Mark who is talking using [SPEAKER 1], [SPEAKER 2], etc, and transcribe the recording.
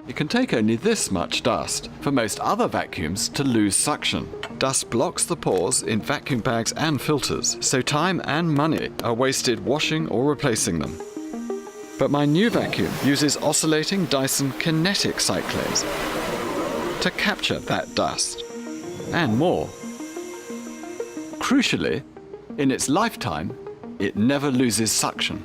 [SPEAKER 1] It can take only this much dust for most other vacuums to lose suction. Dust blocks the pores in vacuum bags and filters, so time and money are wasted washing or replacing them. But my new vacuum uses oscillating Dyson Cinetic cyclanes to capture that dust and more. Crucially, in its lifetime, it never loses suction.